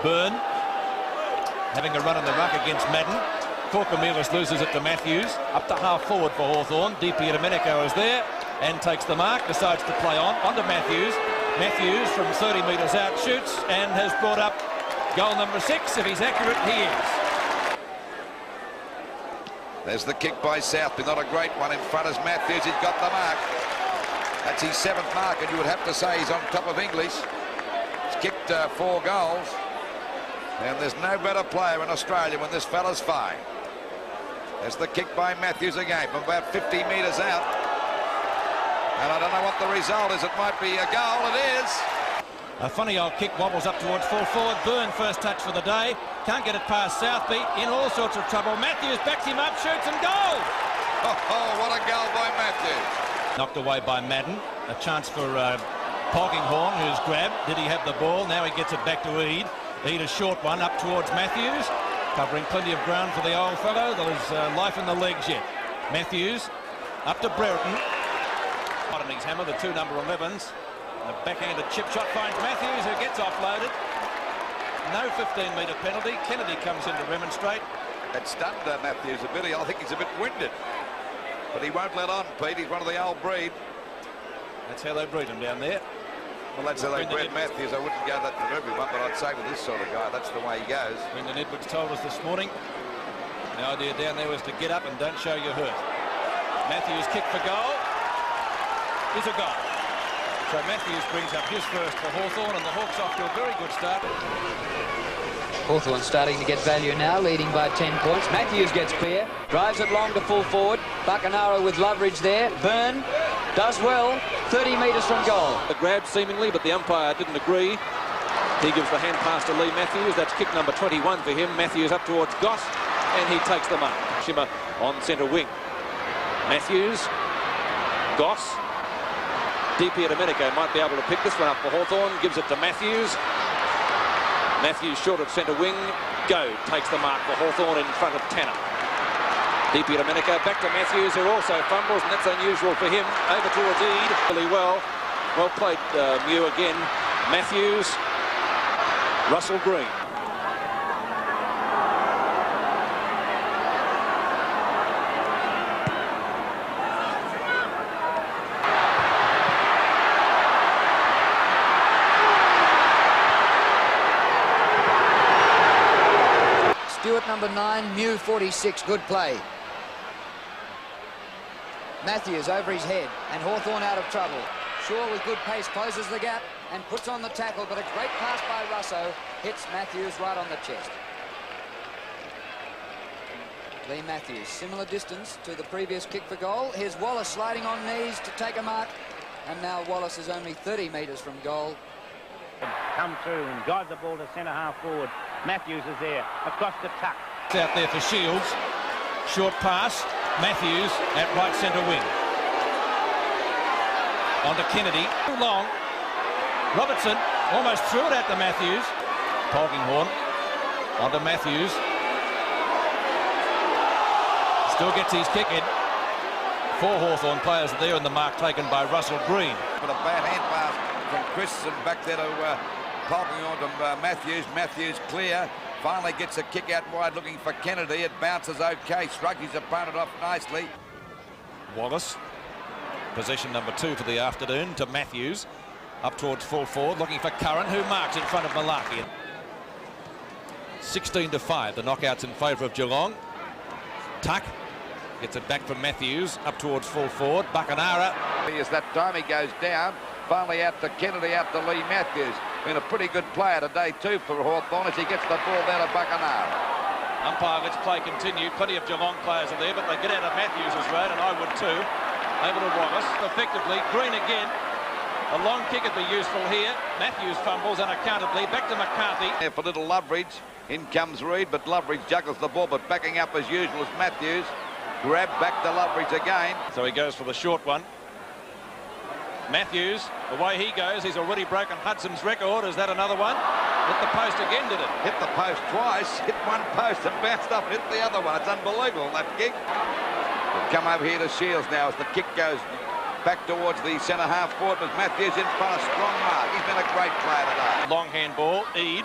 Byrne having a run in the ruck against Madden. Corcomelis loses it to Matthews. Up to half forward for Hawthorn. DP Domenico is there and takes the mark, decides to play on to Matthews. Matthews from 30 metres out shoots and has brought up goal number 6. If he's accurate, he is. There's the kick by Southby, not a great one. In front is Matthews, he's got the mark. That's his 7th mark, and you would have to say he's on top of English. He's kicked 4 goals. And there's no better player in Australia when this fella's fine. There's the kick by Matthews again from about 50 metres out. And I don't know what the result is. It might be a goal. It is. A funny old kick wobbles up towards full forward. Byrne first touch for the day. Can't get it past Southby. In all sorts of trouble. Matthews backs him up, shoots and goal. Oh, what a goal by Matthews. Knocked away by Madden. A chance for Polkinghorn, who's grabbed. Did he have the ball? Now he gets it back to Eade. Eade a short one up towards Matthews. Covering plenty of ground for the old fellow. There's life in the legs yet. Matthews up to Brereton. Bottoming's hammer, the 2 number 11s. A backhanded chip shot finds Matthews, who gets offloaded. No 15-metre penalty. Kennedy comes in to remonstrate. That stunned Matthews a bit. I think he's a bit winded. But he won't let on, Pete. He's one of the old breed. That's how they breed him down there. Well, that's how they breed Matthews. I wouldn't go that for everyone, but I'd say with this sort of guy, that's the way he goes. Brendan Edwards told us this morning the idea down there was to get up and don't show your hurt. Matthews kick for goal is a goal. So Matthews brings up his first for Hawthorn, and the Hawks off to a very good start. Hawthorn starting to get value now, leading by 10 points. Matthews gets clear, drives it long to full forward. Buckenara with Loveridge there. Byrne does well, 30 metres from goal. A grab seemingly, but the umpire didn't agree. He gives the hand pass to Leigh Matthews. That's kick number 21 for him. Matthews up towards Goss, and he takes the mark. Shimmer on centre wing. Matthews, Goss. DP Domenico might be able to pick this one up for Hawthorn. Gives it to Matthews. Matthews short of centre wing. Go takes the mark for Hawthorn in front of Tanner. DP Domenico back to Matthews, who also fumbles, and that's unusual for him. Over towards Eade. Really well. Well played, Mew again. Matthews. Russell Green. Stewart number 9, Mew 46, good play. Matthews over his head, and Hawthorn out of trouble. Shaw with good pace closes the gap and puts on the tackle, but a great pass by Russo hits Matthews right on the chest. Leigh Matthews, similar distance to the previous kick for goal. Here's Wallace sliding on knees to take a mark, and now Wallace is only 30 metres from goal. Come through and guide the ball to centre half forward. Matthews is there, across the tuck. It's out there for Shields. Short pass. Matthews at right centre wing. On to Kennedy. Too long. Robertson almost threw it at the Matthews. Polkinghorn. On to Matthews. Still gets his kick in. 4 Hawthorn players are there, and the mark taken by Russell Green. But a bad hand pass from Christensen back there to Polkinghorn to Matthews. Matthews clear. Finally gets a kick out wide looking for Kennedy. It bounces okay. Shrugs his opponent off nicely. Wallace. Possession number 2 for the afternoon to Matthews. Up towards full forward looking for Curran, who marks in front of Malaki. 16-5. The knockouts in favour of Geelong. Tuck. Gets it back from Matthews. Up towards full forward. Buckenara. As that time he goes down. Finally out to Kennedy, out to Leigh Matthews. Been a pretty good player today too for Hawthorn as he gets the ball down to Buckenara. Umpire lets play continue. Plenty of Geelong players are there, but they get out of Matthews' road, and I would too. Over to Wallace. Effectively, Green again. A long kick would be useful here. Matthews fumbles unaccountably. Back to McCarthy. There for little Loveridge. In comes Reid, but Loveridge juggles the ball, but backing up as usual is Matthews. Grab back to Loveridge again. So he goes for the short one. Matthews, the way he goes, he's already broken Hudson's record. Is that another one? Hit the post again, did it? Hit the post twice, hit one post and bounced up and hit the other one. It's unbelievable, that kick. We'll come over here to Shields now as the kick goes back towards the centre half forward with Matthews in front, a strong mark. He's been a great player today. Long hand ball, Eade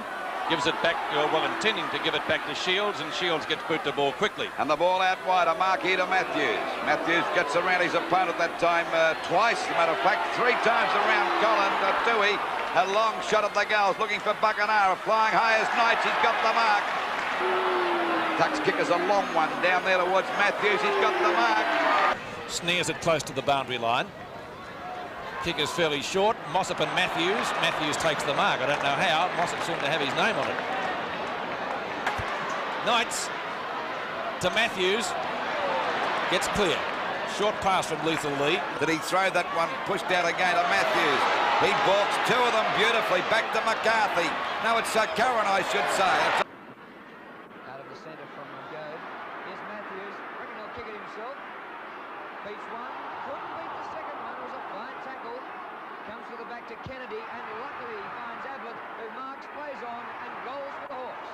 gives it back, well, intending to give it back to Shields, and Shields gets boot the ball quickly. And the ball out wide, a mark here to Matthews. Matthews gets around his opponent that time twice, as a matter of fact, 3 times around Colin. Dewey, a long shot at the goals, looking for Buckenara, flying high as Knights, he's got the mark. Tuck's kick is a long one down there towards Matthews, he's got the mark. Snares it close to the boundary line. Kick is fairly short. Mossop and Matthews. Matthews takes the mark. I don't know how. Mossop seemed to have his name on it. Knights to Matthews. Gets clear. Short pass from Lethal Leigh. Did he throw that one pushed out again to Matthews? He balks 2 of them beautifully. Back to McCarthy. No, it's Curran, I should say. Out of the centre from McGode. Here's Matthews. Reckon he'll kick it himself. Beats one. Couldn't beat the second one. It was a fine tackle. Comes with it back to Kennedy, and luckily he finds Ablett, who marks, plays on, and goals for the Hawks.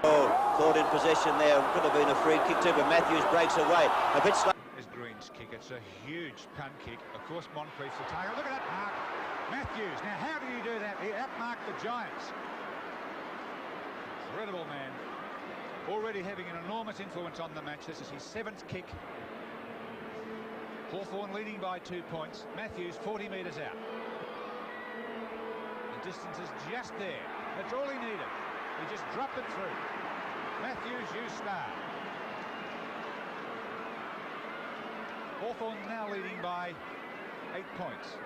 Oh, caught in possession there. Could have been a free kick too, but Matthews breaks away. A bit slow. Is Green's kick. It's a huge punt kick. Of course, Moncrief's the target. Look at that mark. Matthews. Now, how did he do that? He outmarked the Giants. Incredible man. Already having an enormous influence on the match. This is his 7th kick. Hawthorn leading by 2 points. Matthews 40 metres out. The distance is just there. That's all he needed. He just dropped it through. Matthews, you star. Hawthorn now leading by 8 points.